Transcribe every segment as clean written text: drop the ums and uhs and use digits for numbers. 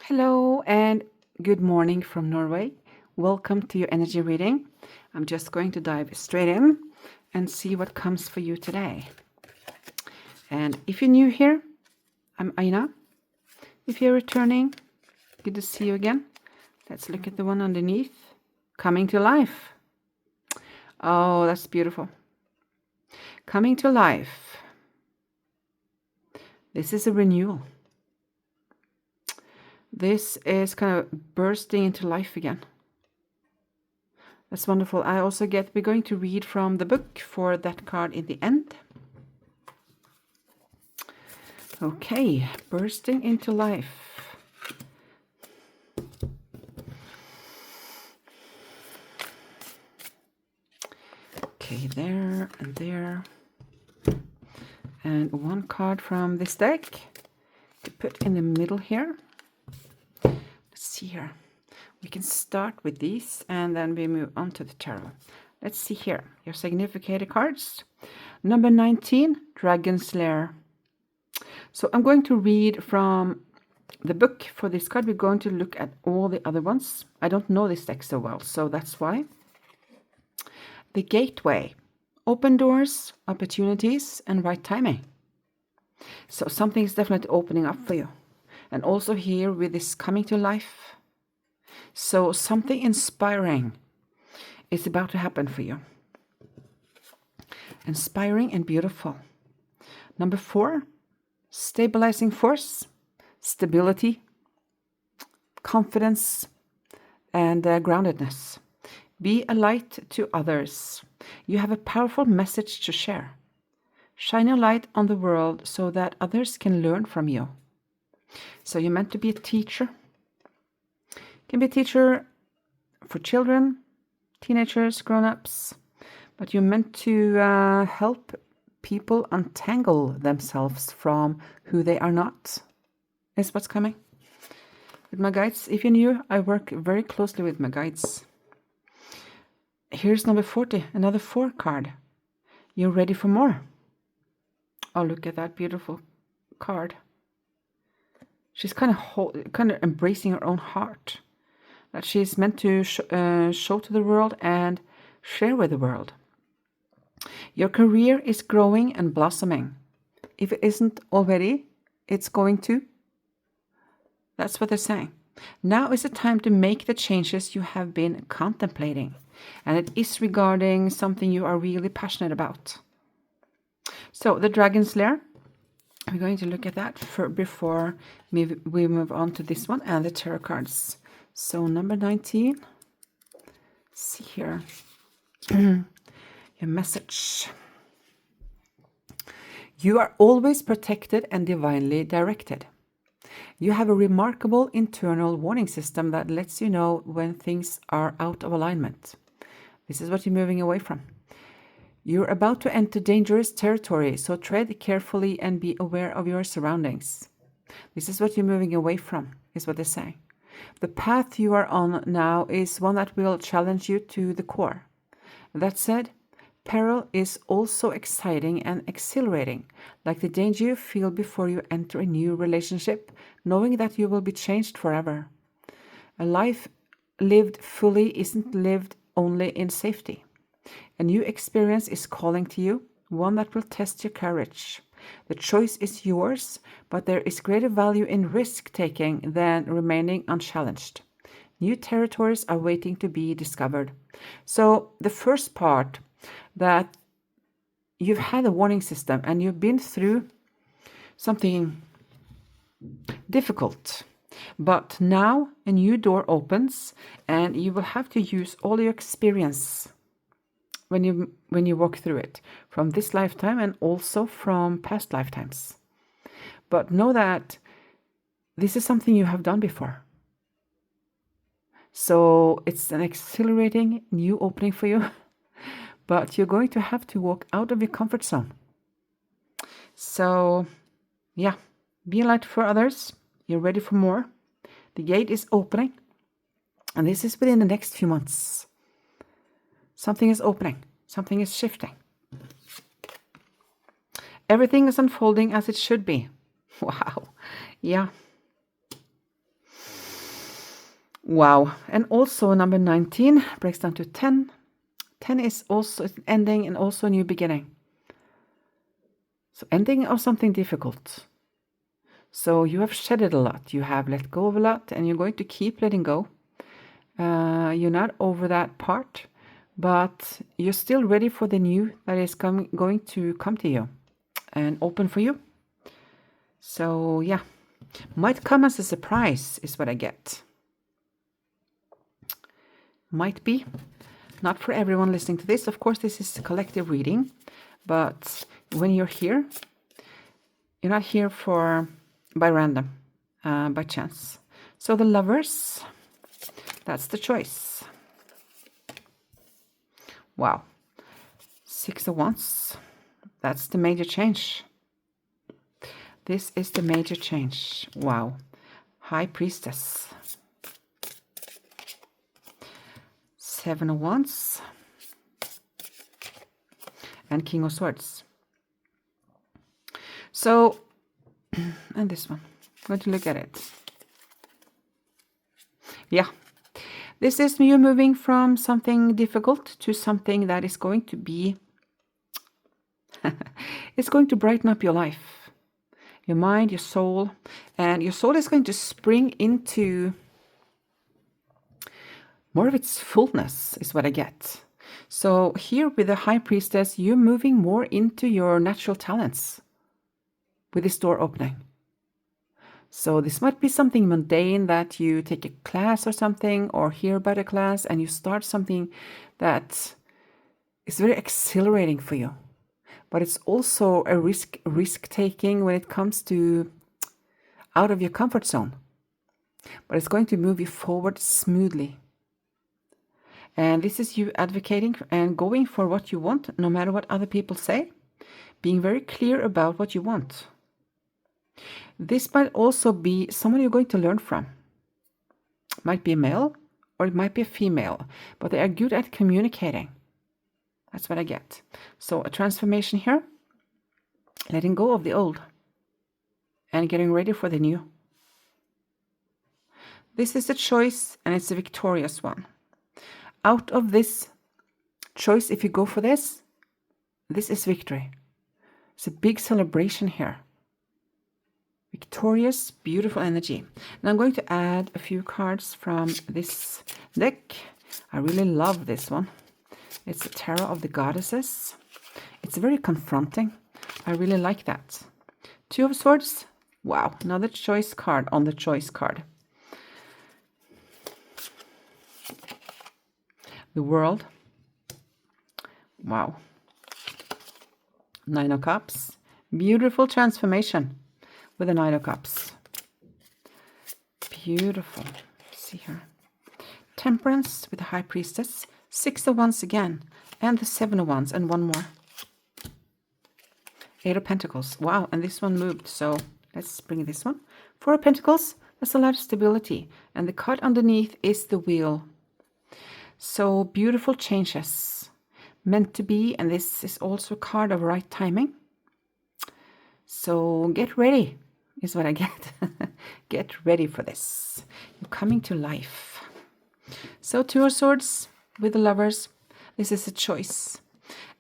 Hello and good morning from Norway. Welcome to your energy reading. I'm just going to dive straight in and see what comes for you today. And if you're new here, I'm Aina. If you're returning, good to see you again. Let's look at the one underneath. Coming to life. Oh, that's beautiful. Coming to life. This is a renewal. This is kind of bursting into life again. That's wonderful. We're going to read from the book for that card in the end. Okay, bursting into life. Okay, there and there. And one card from this deck to put in the middle here. Let's see here. We can start with these and then we move on to the tarot. Let's see here. Your significator cards. Number 19, Dragon's Lair. So I'm going to read from the book for this card. We're going to look at all the other ones. I don't know this deck so well, so that's why. The Gateway. Open doors, opportunities, and right timing. So something is definitely opening up for you. And also here with this coming to life. So something inspiring is about to happen for you. Inspiring and beautiful. Number 4, stabilizing force, stability, confidence, and groundedness. Be a light to others. You have a powerful message to share. Shine a light on the world so that others can learn from you. So you're meant to be a teacher. You can be a teacher for children, teenagers, grown-ups, but you're meant to help people untangle themselves from who they are not, is what's coming. With my guides, if you're new, I work very closely with my guides. Here's number 40, another 4 card. You're ready for more. Oh, look at that beautiful card. She's kind of embracing her own heart. That she's meant to show to the world and share with the world. Your career is growing and blossoming. If it isn't already, it's going to. That's what they're saying. Now is the time to make the changes you have been contemplating. And it is regarding something you are really passionate about. So the Dragon's Lair. We're going to look at that before we move on to this one and the tarot cards. So number 19. Let's see here. Your message. You are always protected and divinely directed. You have a remarkable internal warning system that lets you know when things are out of alignment. This is what you're moving away from. You're about to enter dangerous territory, so tread carefully and be aware of your surroundings. This is what you're moving away from, is what they say. The path you are on now is one that will challenge you to the core. That said, peril is also exciting and exhilarating, like the danger you feel before you enter a new relationship, knowing that you will be changed forever. A life lived fully isn't lived only in safety. A new experience is calling to you, one that will test your courage. The choice is yours, but there is greater value in risk-taking than remaining unchallenged. New territories are waiting to be discovered. So the first part, that you've had a warning system and you've been through something difficult. But now a new door opens and you will have to use all your experience when you walk through it, from this lifetime and also from past lifetimes. But know that this is something you have done before. So it's an exhilarating new opening for you, but you're going to have to walk out of your comfort zone. So yeah, be a light for others. You're ready for more. The gate is opening, and this is within the next few months. Something is opening. Something is shifting. Everything is unfolding as it should be. Wow. Yeah. Wow. And also number 19 breaks down to 10. 10 is also an ending and also a new beginning. So ending of something difficult. So you have shedded a lot. You have let go of a lot and you're going to keep letting go. You're not over that part, but you're still ready for the new that is going to come to you and open for you. So yeah, might come as a surprise is what I get. Might be. Not for everyone listening to this. Of course, this is a collective reading, but when you're here, you're not here by random, by chance. So the Lovers, that's the choice. Wow. 6 of Wands, that's the major change. This is the major change. Wow. High Priestess. 7 of Wands. And King of Swords. So, and this one. I'm going to look at it. Yeah. This is you moving from something difficult to something that is going to be, it's going to brighten up your life. Your mind, your soul. And your soul is going to spring into more of its fullness is what I get. So here with the High Priestess, you're moving more into your natural talents with this door opening. So this might be something mundane that you take a class or something or hear about a class and you start something that is very exhilarating for you. But it's also a risk-taking when it comes to out of your comfort zone. But it's going to move you forward smoothly. And this is you advocating and going for what you want, no matter what other people say. Being very clear about what you want. This might also be someone you're going to learn from. It might be a male or it might be a female, but they are good at communicating. That's what I get. So a transformation here. Letting go of the old and getting ready for the new. This is a choice and it's a victorious one. Out of this choice, if you go for this is victory. It's a big celebration here. Victorious, beautiful energy. And I'm going to add a few cards from this deck. I really love this one. It's the Tarot of the Goddesses. It's very confronting. I really like that. 2 of Swords. Wow, another choice card on the choice card. The World. Wow. 9 of Cups. Beautiful transformation with the 9 of Cups. Beautiful. See here. Temperance with the High Priestess. 6 of Wands again. And the 7 of Wands and one more. 8 of Pentacles. Wow, and this one moved. So let's bring this one. 4 of Pentacles. That's a lot of stability. And the card underneath is the Wheel. So beautiful changes. Meant to be. And this is also a card of right timing. So get ready is what I get. Get ready for this. You're coming to life. So 2 of Swords with the Lovers. This is a choice.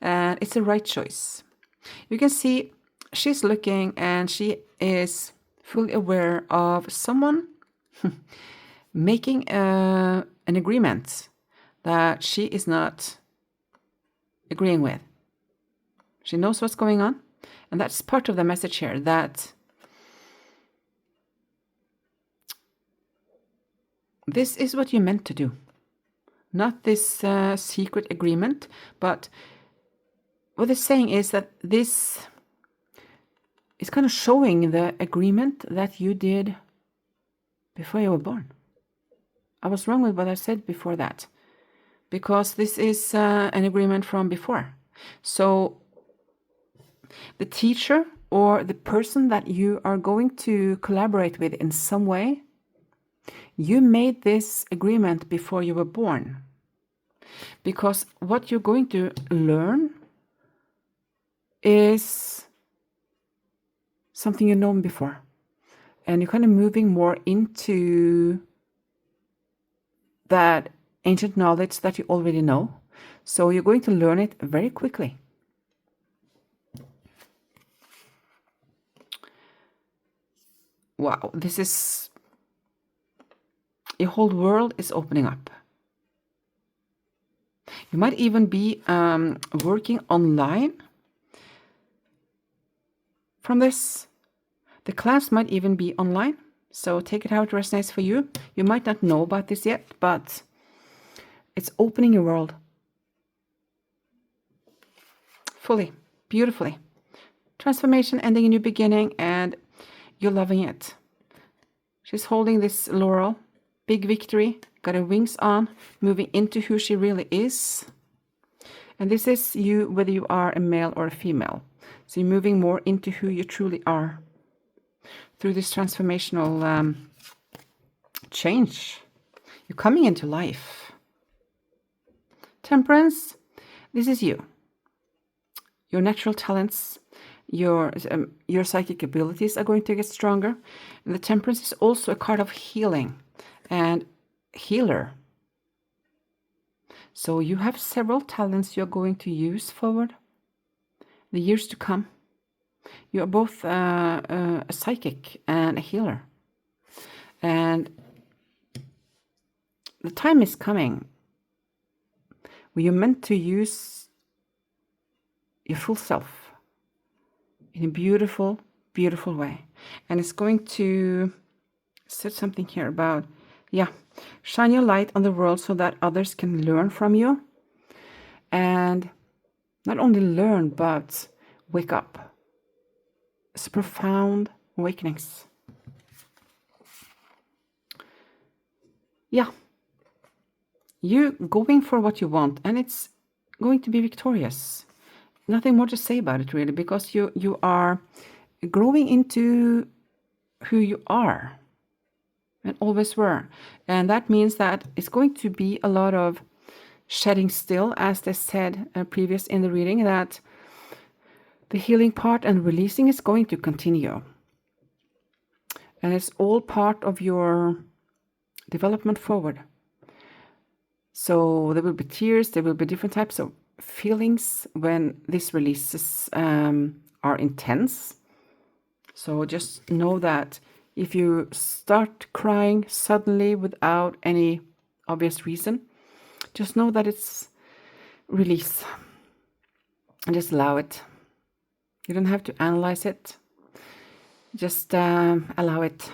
And it's a right choice. You can see she's looking and she is fully aware of someone making an agreement that she is not agreeing with. She knows what's going on. And that's part of the message here, that this is what you're meant to do. Not this secret agreement, but what they're saying is that this is kind of showing the agreement that you did before you were born. I was wrong with what I said before that, because this is an agreement from before. So the teacher or the person that you are going to collaborate with in some way, you made this agreement before you were born. Because what you're going to learn is something you've known before. And you're kind of moving more into that ancient knowledge that you already know. So you're going to learn it very quickly. Wow, this is... your whole world is opening up. You might even be working online from this. The class might even be online. So take it how it resonates for you. You might not know about this yet, but it's opening your world. Fully, beautifully. Transformation, ending a new beginning, and you're loving it. She's holding this laurel. Big victory. Got her wings on, moving into who she really is. And this is you, whether you are a male or a female. So you're moving more into who you truly are through this transformational change. You're coming into life. Temperance, this is you. Your natural talents, your psychic abilities are going to get stronger. And the Temperance is also a card of healing and healer. So you have several talents you're going to use forward the years to come. You are both a psychic and a healer. And the time is coming where you're meant to use your full self in a beautiful, beautiful way. And it's going to say something here about, shine your light on the world so that others can learn from you. And not only learn, but wake up. It's profound awakenings. You're going for what you want, and it's going to be victorious. Nothing more to say about it, really, because you are growing into who you are and always were. And that means that it's going to be a lot of shedding still, as they said previous in the reading, that the healing part and releasing is going to continue. And it's all part of your development forward. So there will be tears, there will be different types of feelings when these releases are intense. So just know that if you start crying suddenly without any obvious reason, just know that it's release. And just allow it. You don't have to analyze it. Just allow it.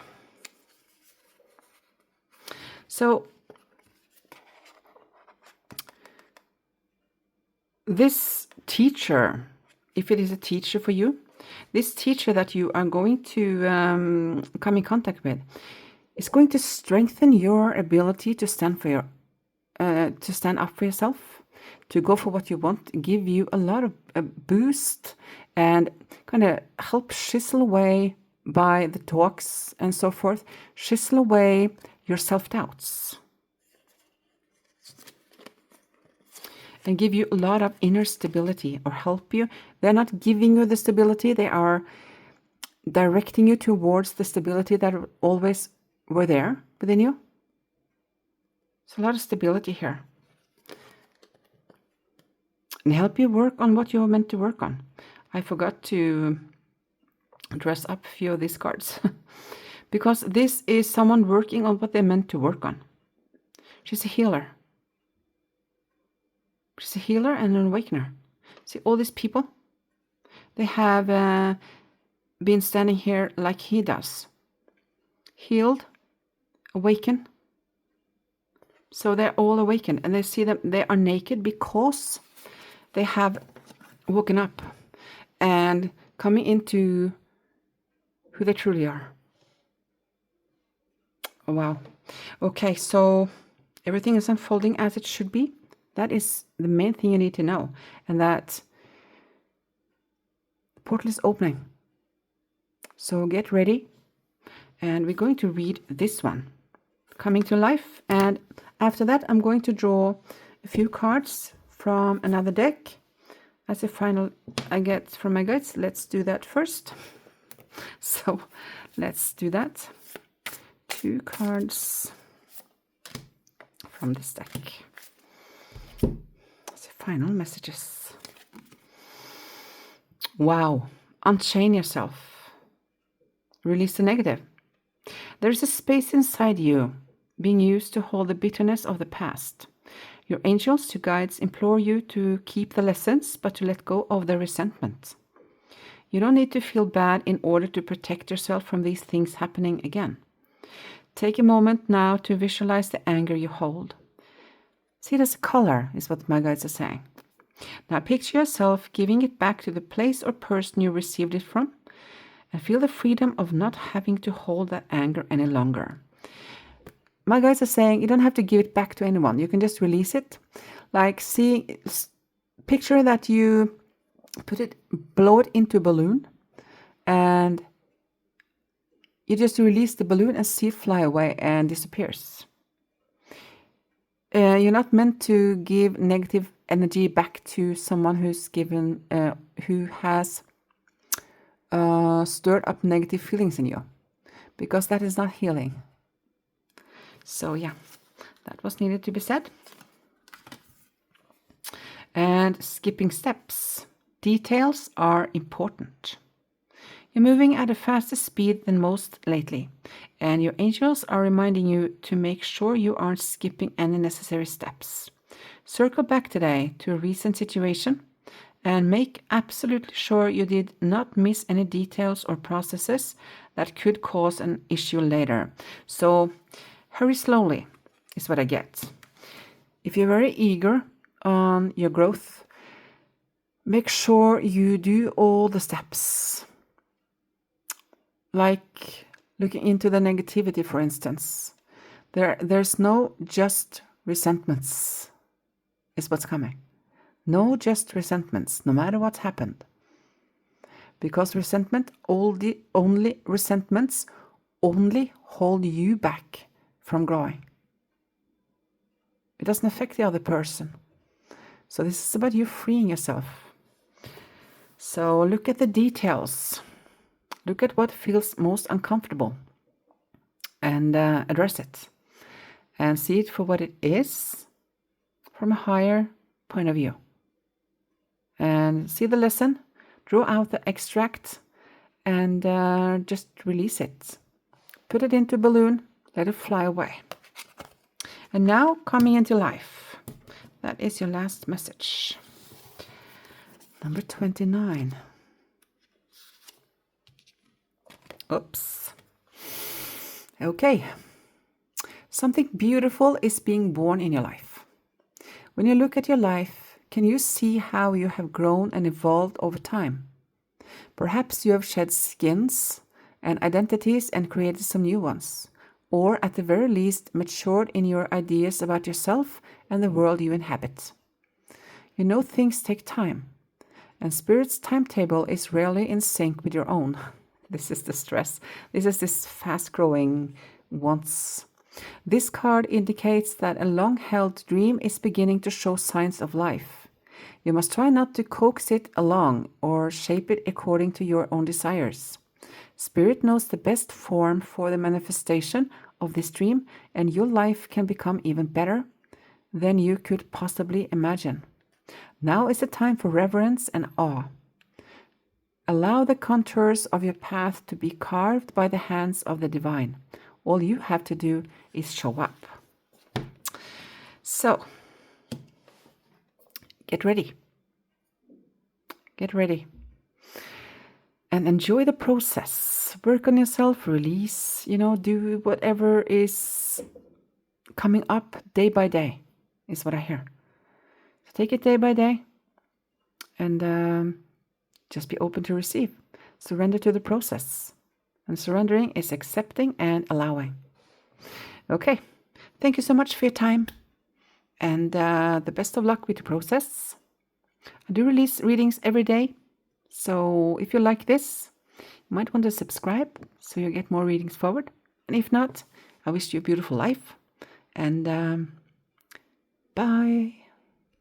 So this teacher, if it is a teacher for you, this teacher that you are going to come in contact with is going to strengthen your ability to stand up for yourself, to go for what you want, give you a lot of a boost, and kind of help chisel away by the talks and so forth, chisel away your self-doubts. And give you a lot of inner stability, or help you. They're not giving you the stability, they are directing you towards the stability that always were there within you. It's a lot of stability here. And help you work on what you're meant to work on. I forgot to dress up a few of these cards. Because this is someone working on what they're meant to work on. She's a healer. She's a healer and an awakener. See, all these people, they have been standing here like he does. Healed, awakened. So they're all awakened, and they see that they are naked because they have woken up and coming into who they truly are. Oh, wow. Okay, so everything is unfolding as it should be. That is the main thing you need to know. And that the portal is opening. So get ready. And we're going to read this one, Coming to Life. And after that, I'm going to draw a few cards from another deck as a final I get from my guides. Let's do that first. So let's do that. 2 cards from this deck. So final messages. Wow. Unchain yourself. Release the negative. There is a space inside you being used to hold the bitterness of the past. Your angels, your guides implore you to keep the lessons, but to let go of the resentment. You don't need to feel bad in order to protect yourself from these things happening again. Take a moment now to visualize the anger you hold. See it as a color, is what my guides are saying. Now picture yourself giving it back to the place or person you received it from, and feel the freedom of not having to hold that anger any longer. My guides are saying you don't have to give it back to anyone. You can just release it. Like picture that you blow it into a balloon, and you just release the balloon and see it fly away and disappears. You're not meant to give negative energy back to someone who has stirred up negative feelings in you, because that is not healing. So yeah, that was needed to be said. And skipping steps. Details are important. You're moving at a faster speed than most lately, and your angels are reminding you to make sure you aren't skipping any necessary steps. Circle back today to a recent situation and make absolutely sure you did not miss any details or processes that could cause an issue later. So hurry slowly is what I get. If you're very eager on your growth, make sure you do all the steps. Like looking into the negativity, for instance. There's no just resentments, is what's coming. No just resentments, no matter what's happened. Because only resentments only hold you back from growing. It doesn't affect the other person. So this is about you freeing yourself. So look at the details. Look at what feels most uncomfortable and address it. And see it for what it is from a higher point of view. And see the lesson, draw out the extract, and just release it. Put it into a balloon, let it fly away. And now, coming into life. That is your last message. Number 29. Oops. Okay. Something beautiful is being born in your life. When you look at your life, can you see how you have grown and evolved over time? Perhaps you have shed skins and identities and created some new ones, or at the very least matured in your ideas about yourself and the world you inhabit. You know things take time, and Spirit's timetable is rarely in sync with your own. This is the stress. This is this fast-growing wants. This card indicates that a long-held dream is beginning to show signs of life. You must try not to coax it along or shape it according to your own desires. Spirit knows the best form for the manifestation of this dream, and your life can become even better than you could possibly imagine. Now is the time for reverence and awe. Allow the contours of your path to be carved by the hands of the divine. All you have to do is show up. So, get ready. Get ready. And enjoy the process. Work on yourself, release, do whatever is coming up day by day, is what I hear. So take it day by day and just be open to receive. Surrender to the process. And surrendering is accepting and allowing. Okay. Thank you so much for your time. And the best of luck with the process. I do release readings every day. So if you like this, you might want to subscribe so you get more readings forward. And if not, I wish you a beautiful life. And bye.